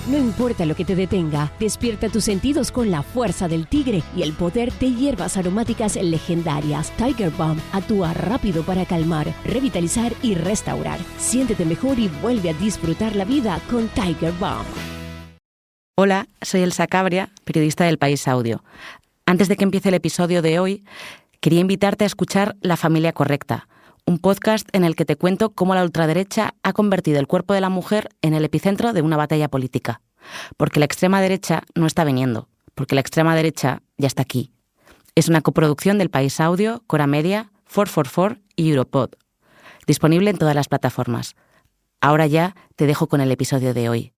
No importa lo que te detenga, despierta tus sentidos con la fuerza del tigre y el poder de hierbas aromáticas legendarias. Tiger Balm actúa rápido para calmar, revitalizar y restaurar. Siéntete mejor y vuelve a disfrutar la vida con Tiger Balm. Hola, soy Elsa Cabria, periodista del País Audio. Antes de que empiece el episodio de hoy, quería invitarte a escuchar La Familia Correcta, un podcast en el que te cuento cómo la ultraderecha ha convertido el cuerpo de la mujer en el epicentro de una batalla política. Porque la extrema derecha no está viniendo, porque la extrema derecha ya está aquí. Es una coproducción del País Audio, Cora Media, 444 y Europod. Disponible en todas las plataformas. Ahora ya te dejo con el episodio de hoy.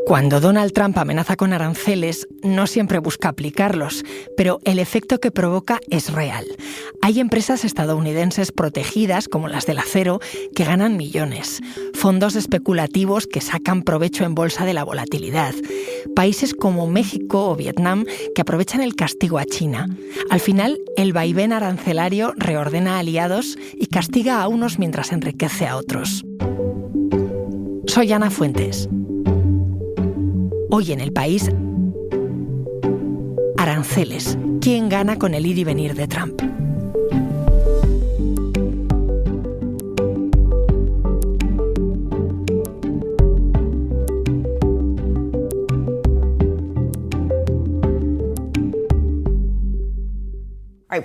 Cuando Donald Trump amenaza con aranceles, no siempre busca aplicarlos, pero el efecto que provoca es real. Hay empresas estadounidenses protegidas, como las del acero, que ganan millones. Fondos especulativos que sacan provecho en bolsa de la volatilidad. Países como México o Vietnam que aprovechan el castigo a China. Al final, el vaivén arancelario reordena aliados y castiga a unos mientras enriquece a otros. Soy Ana Fuentes. Hoy en El País, aranceles. ¿Quién gana con el ir y venir de Trump?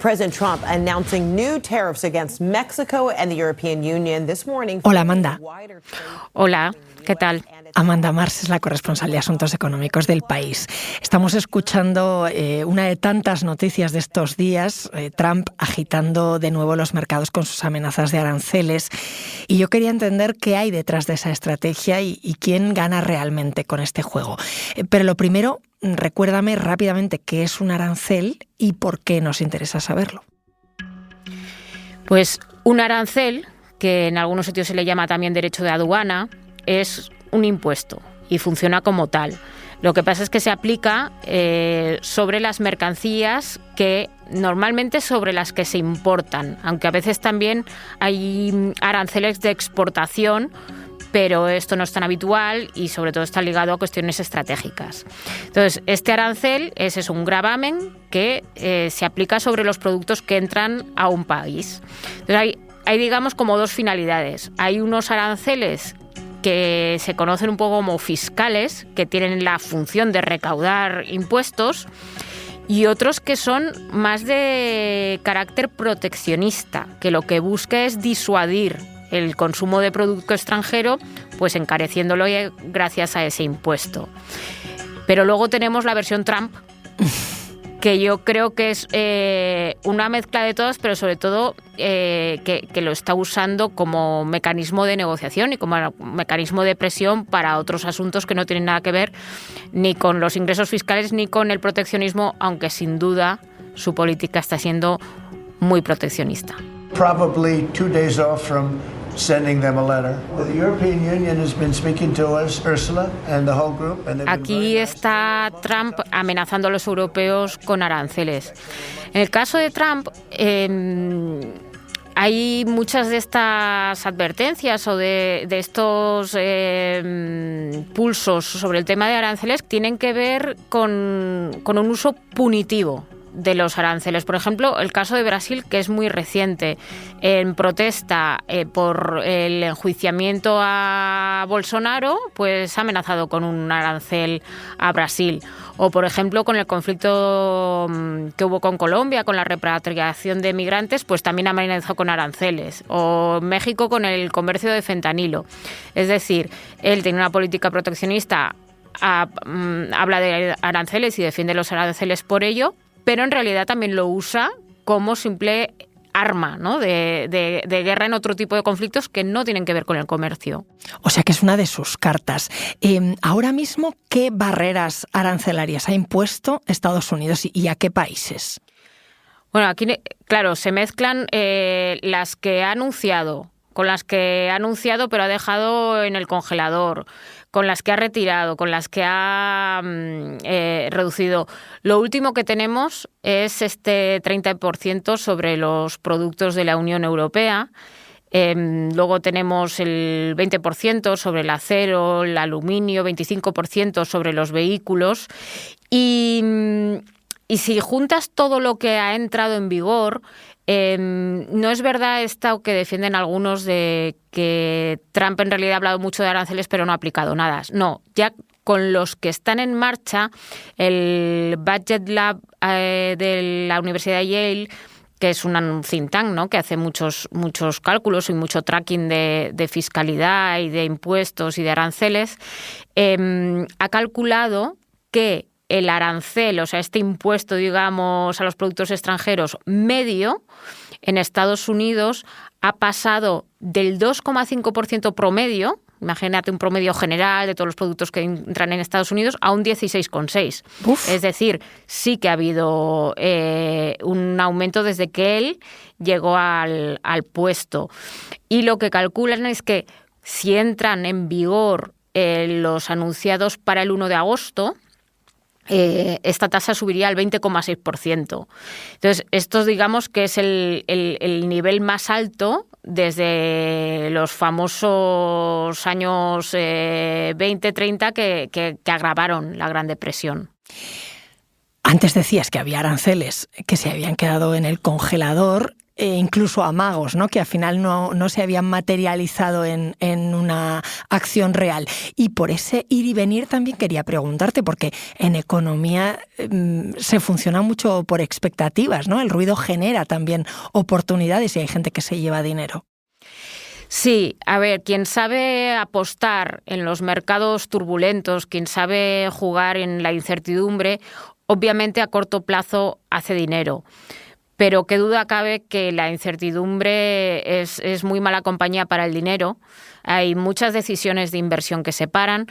President Trump announcing new tariffs against Mexico and the European Union this morning. Hola, Amanda. Hola, ¿qué tal? Amanda Mars es la corresponsal de Asuntos Económicos del País. Estamos escuchando una de tantas noticias de estos días, Trump agitando de nuevo los mercados con sus amenazas de aranceles. Y yo quería entender qué hay detrás de esa estrategia y quién gana realmente con este juego. Pero lo primero, recuérdame rápidamente qué es un arancel y por qué nos interesa saberlo. Pues un arancel, que en algunos sitios se le llama también derecho de aduana, es un impuesto y funciona como tal. Lo que pasa es que se aplica sobre las mercancías que normalmente sobre las que se importan, aunque a veces también hay aranceles de exportación, pero esto no es tan habitual y sobre todo está ligado a cuestiones estratégicas. Entonces, este arancel es un gravamen que se aplica sobre los productos que entran a un país. Entonces, hay digamos como dos finalidades. Hay unos aranceles que se conocen un poco como fiscales, que tienen la función de recaudar impuestos, y otros que son más de carácter proteccionista, que lo que busca es disuadir el consumo de producto extranjero, pues encareciéndolo gracias a ese impuesto. Pero luego tenemos la versión Trump, que yo creo que es una mezcla de todas, pero sobre todo que lo está usando como mecanismo de negociación y como mecanismo de presión para otros asuntos que no tienen nada que ver ni con los ingresos fiscales ni con el proteccionismo, aunque sin duda su política está siendo muy proteccionista. Probably 2 days off from sending them a letter. The European Union has been speaking to us, Ursula, and the whole group. And aquí está Trump amenazando a los europeos con aranceles. En el caso de Trump, hay muchas de estas advertencias o de estos pulsos sobre el tema de aranceles que tienen que ver con un uso punitivo de los aranceles. Por ejemplo, el caso de Brasil, que es muy reciente, en protesta por el enjuiciamiento a Bolsonaro, pues ha amenazado con un arancel a Brasil. O, por ejemplo, con el conflicto que hubo con Colombia, con la repatriación de migrantes, pues también amenazó con aranceles. O México con el comercio de fentanilo. Es decir, él tiene una política proteccionista, habla de aranceles y defiende los aranceles por ello, pero en realidad también lo usa como simple arma, ¿no?, de guerra en otro tipo de conflictos que no tienen que ver con el comercio. O sea que es una de sus cartas. Ahora mismo, ¿qué barreras arancelarias ha impuesto Estados Unidos y a qué países? Bueno, aquí, claro, se mezclan las que ha anunciado, con las que ha anunciado pero ha dejado en el congelador, con las que ha retirado, con las que ha reducido. Lo último que tenemos es este 30% sobre los productos de la Unión Europea, Luego tenemos el 20% sobre el acero, el aluminio, 25% sobre los vehículos. Y si juntas todo lo que ha entrado en vigor, no es verdad esto que defienden algunos de que Trump en realidad ha hablado mucho de aranceles pero no ha aplicado nada. No, ya con los que están en marcha, el Budget Lab de la Universidad de Yale, que es un think tank, ¿no?, que hace muchos cálculos y mucho tracking de fiscalidad y de impuestos y de aranceles, ha calculado que el arancel, o sea, este impuesto, digamos, a los productos extranjeros medio en Estados Unidos ha pasado del 2,5% promedio, imagínate un promedio general de todos los productos que entran en Estados Unidos, a un 16,6%. Es decir, sí que ha habido un aumento desde que él llegó al puesto. Y lo que calculan es que si entran en vigor los anunciados para el 1 de agosto, esta tasa subiría al 20,6%. Entonces, esto digamos que es el nivel más alto desde los famosos años 20-30 que agravaron la Gran Depresión. Antes decías que había aranceles que se habían quedado en el congelador, incluso amagos, ¿no?, que al final no se habían materializado en una acción real. Y por ese ir y venir también quería preguntarte, porque en economía se funciona mucho por expectativas, ¿no? El ruido genera también oportunidades y hay gente que se lleva dinero. Sí, a ver, quien sabe apostar en los mercados turbulentos, quien sabe jugar en la incertidumbre, obviamente a corto plazo hace dinero. Pero qué duda cabe que la incertidumbre es muy mala compañía para el dinero. Hay muchas decisiones de inversión que se paran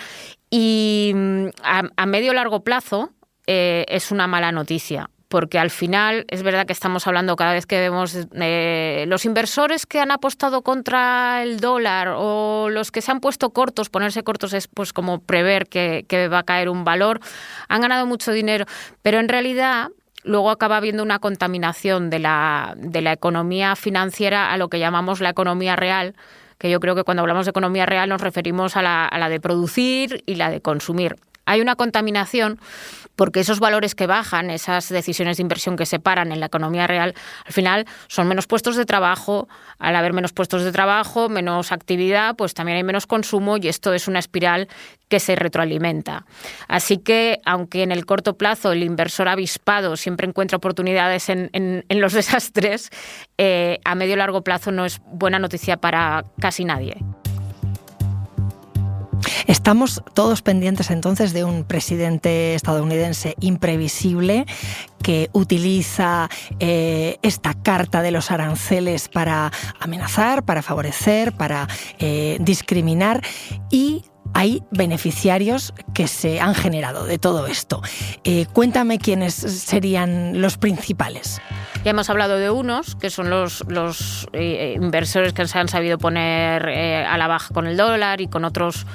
y a medio o largo plazo es una mala noticia. Porque al final es verdad que estamos hablando cada vez que vemos los inversores que han apostado contra el dólar o los que se han puesto cortos. Ponerse cortos es pues como prever que va a caer un valor. Han ganado mucho dinero, pero en realidad luego acaba habiendo una contaminación de la economía financiera a lo que llamamos la economía real, que yo creo que cuando hablamos de economía real nos referimos a la de producir y la de consumir. Hay una contaminación porque esos valores que bajan, esas decisiones de inversión que se paran en la economía real, al final son menos puestos de trabajo. Al haber menos puestos de trabajo, menos actividad, pues también hay menos consumo y esto es una espiral que se retroalimenta. Así que, aunque en el corto plazo el inversor avispado siempre encuentra oportunidades en los desastres, a medio y largo plazo no es buena noticia para casi nadie. Estamos todos pendientes entonces de un presidente estadounidense imprevisible que utiliza esta carta de los aranceles para amenazar, para favorecer, para discriminar, y hay beneficiarios que se han generado de todo esto. Cuéntame quiénes serían los principales. Ya hemos hablado de unos, que son los inversores que se han sabido poner a la baja con el dólar y con otros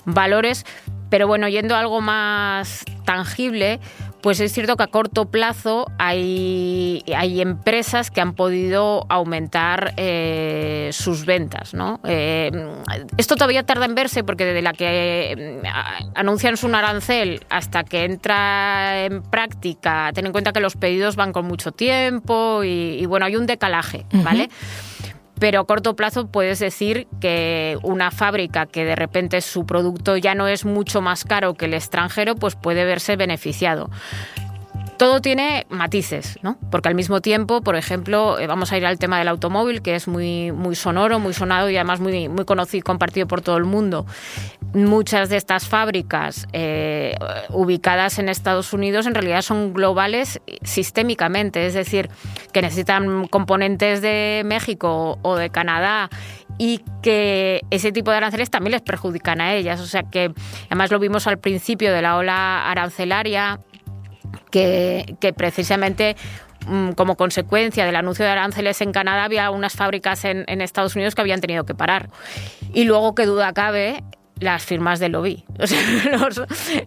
valores, pero bueno, yendo a algo más tangible, pues es cierto que a corto plazo hay empresas que han podido aumentar sus ventas, ¿no? Esto todavía tarda en verse porque desde la que anuncian su arancel hasta que entra en práctica, ten en cuenta que los pedidos van con mucho tiempo y bueno, hay un decalaje, ¿vale? Pero a corto plazo puedes decir que una fábrica que de repente su producto ya no es mucho más caro que el extranjero, pues puede verse beneficiado. Todo tiene matices, ¿no? Porque al mismo tiempo, por ejemplo, vamos a ir al tema del automóvil, que es muy sonoro, muy sonado y además muy conocido y compartido por todo el mundo. Muchas de estas fábricas ubicadas en Estados Unidos en realidad son globales sistémicamente, es decir, que necesitan componentes de México o de Canadá y que ese tipo de aranceles también les perjudican a ellas. O sea que además lo vimos al principio de la ola arancelaria, que precisamente como consecuencia del anuncio de aranceles en Canadá había unas fábricas en Estados Unidos que habían tenido que parar. Y luego, qué duda cabe, las firmas de lobby. O sea,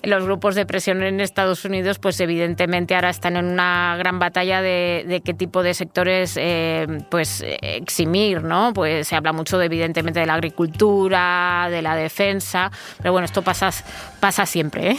los grupos de presión en Estados Unidos, pues evidentemente ahora están en una gran batalla de qué tipo de sectores pues eximir, ¿no? Pues se habla mucho evidentemente de la agricultura, de la defensa, pero bueno, esto pasa siempre, ¿eh?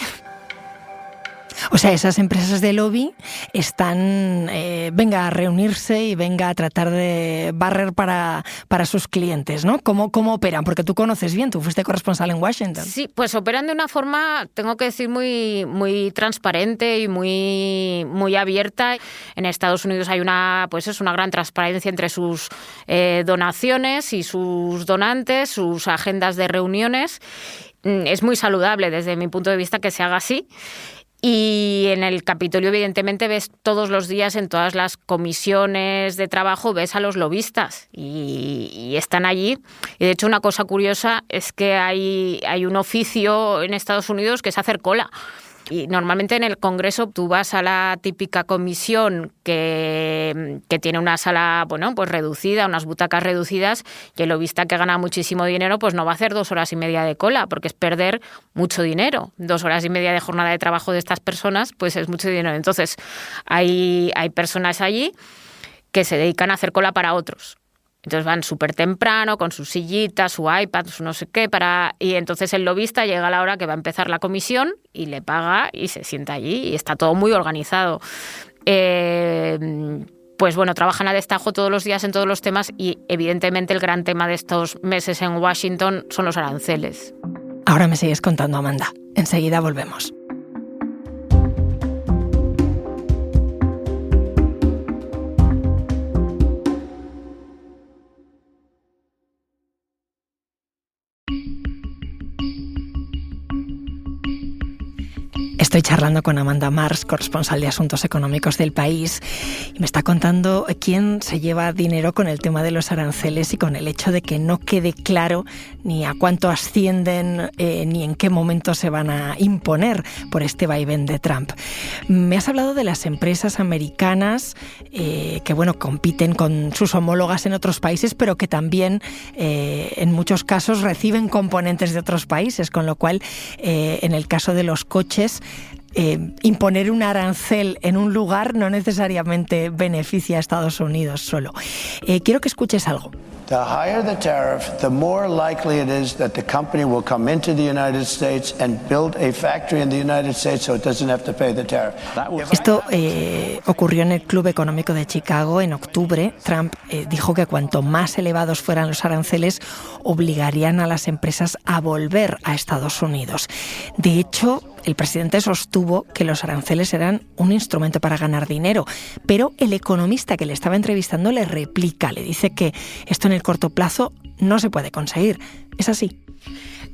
O sea, esas empresas de lobby están, venga a reunirse y venga a tratar de barrer para sus clientes, ¿no? ¿Cómo operan? Porque tú conoces bien, tú fuiste corresponsal en Washington. Sí, pues operan de una forma, tengo que decir, muy transparente y muy abierta. En Estados Unidos hay una gran transparencia entre sus donaciones y sus donantes, sus agendas de reuniones. Es muy saludable desde mi punto de vista que se haga así. Y en el Capitolio, evidentemente, ves todos los días en todas las comisiones de trabajo, ves a los lobistas y están allí. Y de hecho, una cosa curiosa es que hay un oficio en Estados Unidos que es hacer cola. Y normalmente en el Congreso tú vas a la típica comisión que tiene una sala, bueno, pues reducida, unas butacas reducidas, y el lobista que gana muchísimo dinero pues no va a hacer 2 horas y media de cola, porque es perder mucho dinero. 2 horas y media de jornada de trabajo de estas personas pues es mucho dinero. Entonces hay personas allí que se dedican a hacer cola para otros. Entonces van súper temprano con su sillita, su iPad, su no sé qué, y entonces el lobista llega a la hora que va a empezar la comisión y le paga y se sienta allí y está todo muy organizado. Pues bueno, trabajan a destajo todos los días en todos los temas y evidentemente el gran tema de estos meses en Washington son los aranceles. Ahora me sigues contando, Amanda. Enseguida volvemos. Estoy charlando con Amanda Marsh, corresponsal de Asuntos Económicos del País, y me está contando quién se lleva dinero con el tema de los aranceles y con el hecho de que no quede claro ni a cuánto ascienden ni en qué momento se van a imponer por este vaivén de Trump. Me has hablado de las empresas americanas que, bueno, compiten con sus homólogas en otros países, pero que también en muchos casos reciben componentes de otros países, con lo cual en el caso de los coches, imponer un arancel en un lugar no necesariamente beneficia a Estados Unidos solo. Quiero que escuches algo. The higher the tariff, the more likely it is that the company will come into the United States and build a factory in the United States so it doesn't have to pay the tariff. Esto ocurrió en el Club Económico de Chicago en octubre. Trump dijo que cuanto más elevados fueran los aranceles, obligarían a las empresas a volver a Estados Unidos. De hecho, el presidente sostuvo que los aranceles eran un instrumento para ganar dinero, pero el economista que le estaba entrevistando le replica, le dice que esto en el corto plazo no se puede conseguir. ¿Es así?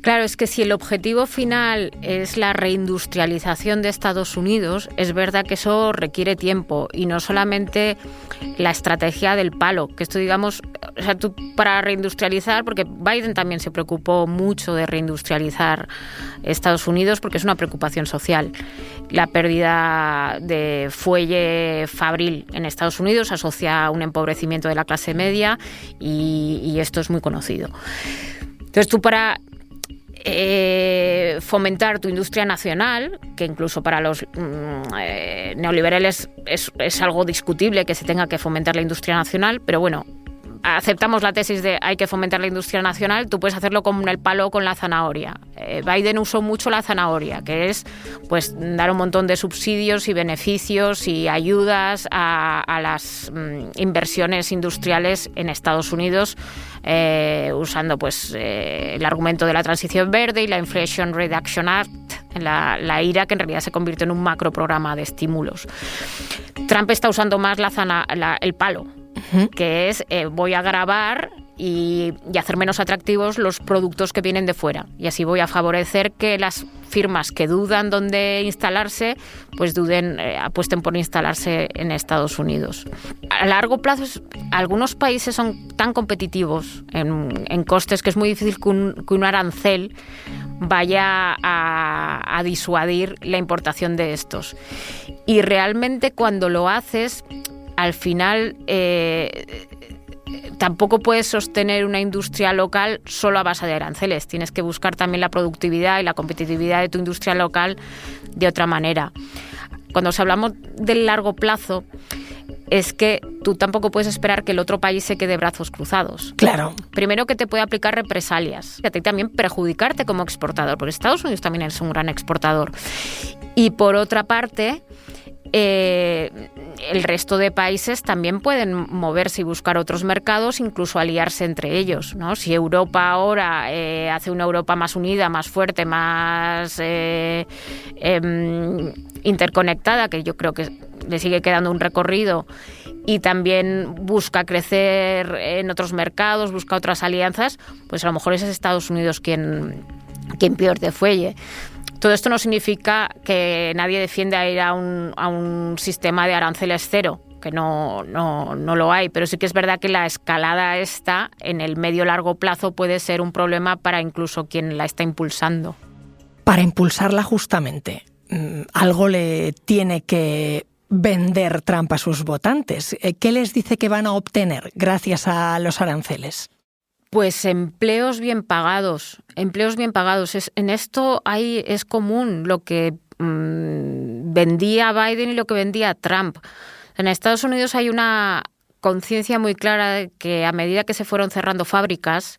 Claro, es que si el objetivo final es la reindustrialización de Estados Unidos, es verdad que eso requiere tiempo y no solamente la estrategia del palo, que esto, digamos, o sea, tú para reindustrializar, porque Biden también se preocupó mucho de reindustrializar Estados Unidos porque es una preocupación social. La pérdida de fuelle fabril en Estados Unidos asocia a un empobrecimiento de la clase media y esto es muy conocido. Entonces tú para fomentar tu industria nacional, que incluso para los neoliberales es algo discutible que se tenga que fomentar la industria nacional, pero bueno, aceptamos la tesis de hay que fomentar la industria nacional, tú puedes hacerlo con el palo o con la zanahoria. Biden usó mucho la zanahoria, que es pues dar un montón de subsidios y beneficios y ayudas a las inversiones industriales en Estados Unidos, usando pues el argumento de la transición verde y la Inflation Reduction Act, la IRA, que en realidad se convirtió en un macro programa de estímulos. Trump está usando más el palo, que es voy a gravar y hacer menos atractivos los productos que vienen de fuera. Y así voy a favorecer que las firmas que dudan dónde instalarse, pues apuesten por instalarse en Estados Unidos. A largo plazo, algunos países son tan competitivos en costes que es muy difícil que un arancel vaya a disuadir la importación de estos. Y realmente cuando lo haces, al final tampoco puedes sostener una industria local solo a base de aranceles. Tienes que buscar también la productividad y la competitividad de tu industria local de otra manera. Cuando os hablamos del largo plazo, es que tú tampoco puedes esperar que el otro país se quede de brazos cruzados. Claro. Primero, que te puede aplicar represalias, que a ti también perjudicarte como exportador, porque Estados Unidos también es un gran exportador. Y por otra parte, el resto de países también pueden moverse y buscar otros mercados, incluso aliarse entre ellos, ¿no? Si Europa ahora hace una Europa más unida, más fuerte, más interconectada, que yo creo que le sigue quedando un recorrido, y también busca crecer en otros mercados, busca otras alianzas, pues a lo mejor es Estados Unidos quien pierde fuelle. Todo esto no significa que nadie defienda ir a un sistema de aranceles cero, que no lo hay, pero sí que es verdad que la escalada esta en el medio-largo plazo puede ser un problema para incluso quien la está impulsando. Para impulsarla justamente, algo le tiene que vender Trump a sus votantes. ¿Qué les dice que van a obtener gracias a los aranceles? Pues empleos bien pagados. En esto es común lo que vendía Biden y lo que vendía Trump. En Estados Unidos hay una conciencia muy clara de que a medida que se fueron cerrando fábricas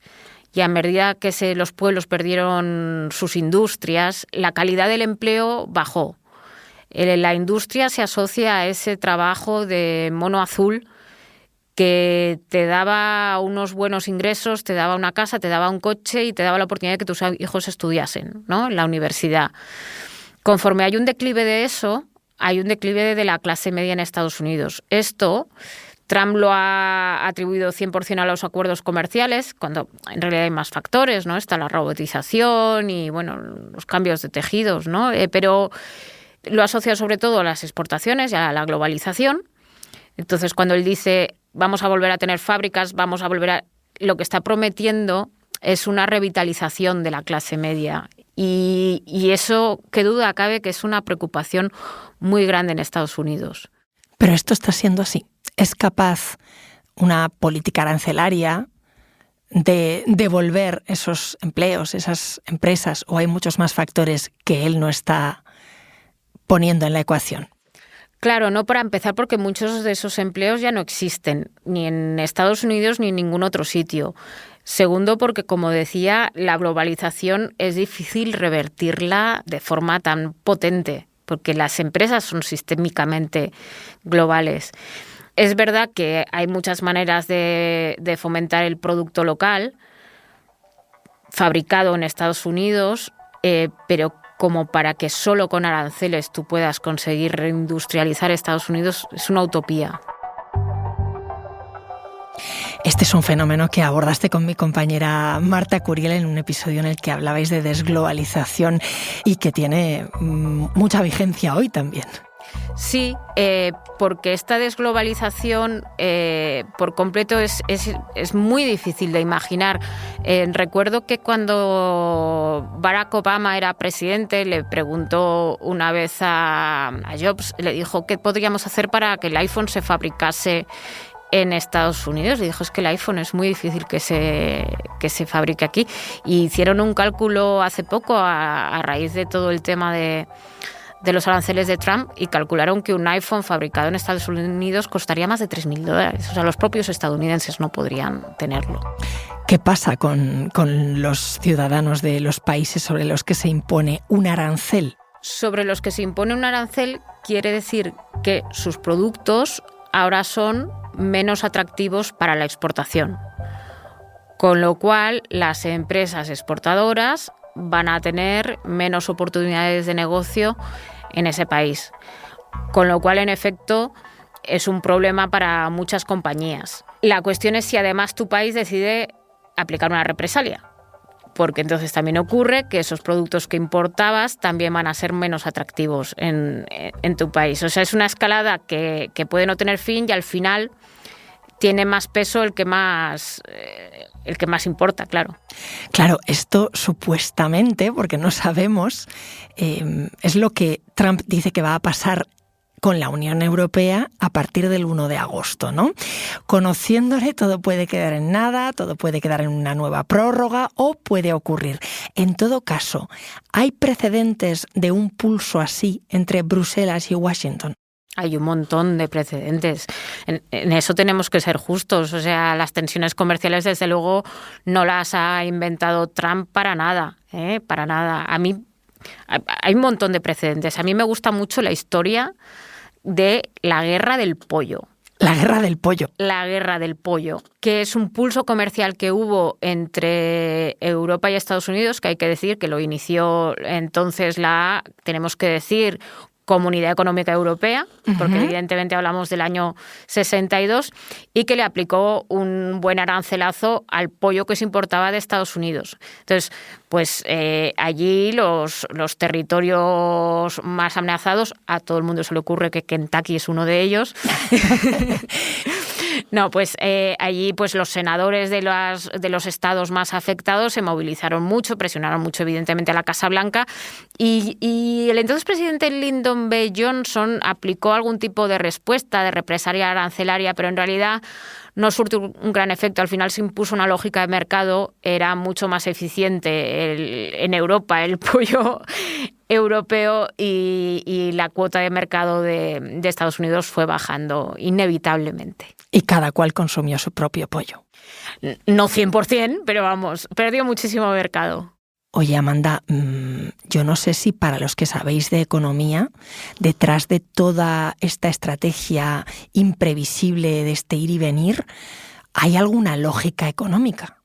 y a medida que los pueblos perdieron sus industrias, la calidad del empleo bajó. La industria se asocia a ese trabajo de mono azul que te daba unos buenos ingresos, te daba una casa, te daba un coche y te daba la oportunidad de que tus hijos estudiasen, ¿no?, en la universidad. Conforme hay un declive de eso, hay un declive de la clase media en Estados Unidos. Esto Trump lo ha atribuido 100% a los acuerdos comerciales, cuando en realidad hay más factores, ¿no? Está la robotización y, bueno, los cambios de tejidos, ¿no? Pero lo asocia sobre todo a las exportaciones y a la globalización. Entonces, cuando él dice vamos a volver a tener fábricas, lo que está prometiendo es una revitalización de la clase media. Y eso, qué duda cabe, que es una preocupación muy grande en Estados Unidos. Pero esto está siendo así. ¿Es capaz una política arancelaria de devolver esos empleos, esas empresas, o hay muchos más factores que él no está poniendo en la ecuación? Claro, no, para empezar, porque muchos de esos empleos ya no existen, ni en Estados Unidos ni en ningún otro sitio. Segundo, porque, como decía, la globalización es difícil revertirla de forma tan potente, porque las empresas son sistémicamente globales. Es verdad que hay muchas maneras de fomentar el producto local, fabricado en Estados Unidos, pero como para que solo con aranceles tú puedas conseguir reindustrializar Estados Unidos, es una utopía. Este es un fenómeno que abordaste con mi compañera Marta Curiel en un episodio en el que hablabais de desglobalización y que tiene mucha vigencia hoy también. Sí, porque esta desglobalización por completo es muy difícil de imaginar. Recuerdo que cuando Barack Obama era presidente, le preguntó una vez a Jobs, le dijo qué podríamos hacer para que el iPhone se fabricase en Estados Unidos. Le dijo, es que el iPhone es muy difícil que se fabrique aquí. Y hicieron un cálculo hace poco a raíz de todo el tema de los aranceles de Trump, y calcularon que un iPhone fabricado en Estados Unidos costaría más de $3.000. O sea, los propios estadounidenses no podrían tenerlo. ¿Qué pasa con los ciudadanos de los países sobre los que se impone un arancel? Sobre los que se impone un arancel quiere decir que sus productos ahora son menos atractivos para la exportación. Con lo cual, las empresas exportadoras van a tener menos oportunidades de negocio en ese país. Con lo cual, en efecto, es un problema para muchas compañías. La cuestión es si además tu país decide aplicar una represalia, porque entonces también ocurre que esos productos que importabas también van a ser menos atractivos en tu país. O sea, es una escalada que puede no tener fin y al final tiene más peso el que más importa, claro. Claro, esto supuestamente, porque no sabemos, es lo que Trump dice que va a pasar con la Unión Europea a partir del 1 de agosto, ¿no? Conociéndole, todo puede quedar en nada, todo puede quedar en una nueva prórroga o puede ocurrir. En todo caso, ¿hay precedentes de un pulso así entre Bruselas y Washington? Hay un montón de precedentes. En eso tenemos que ser justos. O sea, las tensiones comerciales, desde luego, no las ha inventado Trump para nada, para nada. A mí hay un montón de precedentes. A mí me gusta mucho la historia de la guerra del pollo. La guerra del pollo. La guerra del pollo, que es un pulso comercial que hubo entre Europa y Estados Unidos, que hay que decir que lo inició entonces tenemos que decir, Comunidad Económica Europea, porque evidentemente hablamos del año 62, y que le aplicó un buen arancelazo al pollo que se importaba de Estados Unidos. Entonces, pues allí los territorios más amenazados, a todo el mundo se le ocurre que Kentucky es uno de ellos. No, pues allí pues los senadores de los estados más afectados se movilizaron mucho, presionaron mucho evidentemente a la Casa Blanca y el entonces presidente Lyndon B. Johnson aplicó algún tipo de respuesta de represalia arancelaria, pero en realidad no surtió un gran efecto. Al final se impuso una lógica de mercado, era mucho más eficiente en Europa el pollo europeo y la cuota de mercado de Estados Unidos fue bajando inevitablemente. Y cada cual consumió su propio pollo. No 100%, pero vamos, perdió muchísimo mercado. Oye, Amanda, yo no sé si para los que sabéis de economía, detrás de toda esta estrategia imprevisible de este ir y venir, ¿hay alguna lógica económica?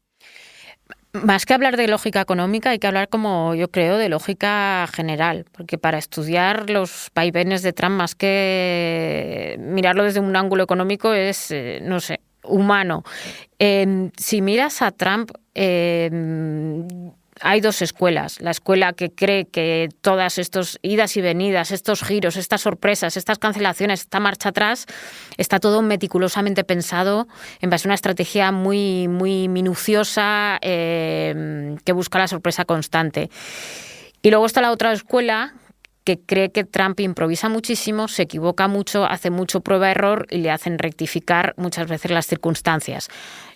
Más que hablar de lógica económica, hay que hablar, como yo creo, de lógica general, porque para estudiar los vaivenes de Trump, más que mirarlo desde un ángulo económico, es, no sé, humano. Si miras a Trump, hay dos escuelas. La escuela que cree que todas estas idas y venidas, estos giros, estas sorpresas, estas cancelaciones, esta marcha atrás, está todo meticulosamente pensado en base a una estrategia muy, muy minuciosa que busca la sorpresa constante. Y luego está la otra escuela que cree que Trump improvisa muchísimo, se equivoca mucho, hace mucho prueba-error y le hacen rectificar muchas veces las circunstancias.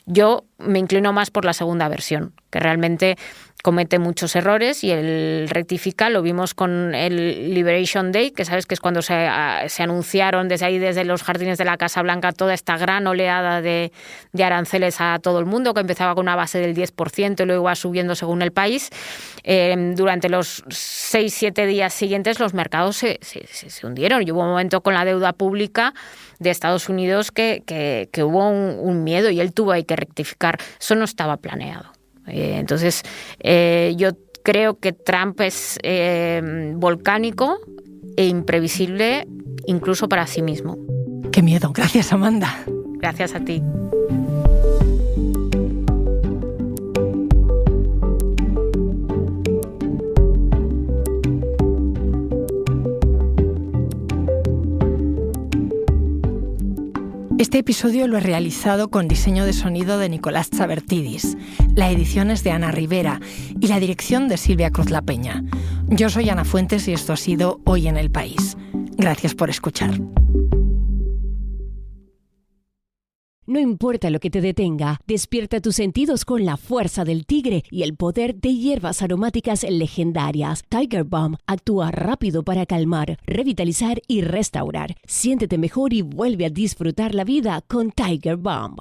Yo me inclino más por la segunda versión, que realmente comete muchos errores y él rectifica. Lo vimos con el Liberation Day, que sabes que es cuando se anunciaron desde los jardines de la Casa Blanca toda esta gran oleada de aranceles a todo el mundo, que empezaba con una base del 10% y luego iba subiendo según el país. Durante los 6-7 días siguientes los mercados se hundieron y hubo un momento con la deuda pública de Estados Unidos que hubo un miedo y él tuvo ahí que rectificar. Eso no estaba planeado. Entonces, yo creo que Trump es volcánico e imprevisible incluso para sí mismo. ¡Qué miedo! Gracias, Amanda. Gracias a ti. Este episodio lo he realizado con diseño de sonido de Nicolás Chabertidis. La edición es de Ana Rivera y la dirección de Silvia Cruz La Peña. Yo soy Ana Fuentes y esto ha sido Hoy en el País. Gracias por escuchar. No importa lo que te detenga, despierta tus sentidos con la fuerza del tigre y el poder de hierbas aromáticas legendarias. Tiger Balm actúa rápido para calmar, revitalizar y restaurar. Siéntete mejor y vuelve a disfrutar la vida con Tiger Balm.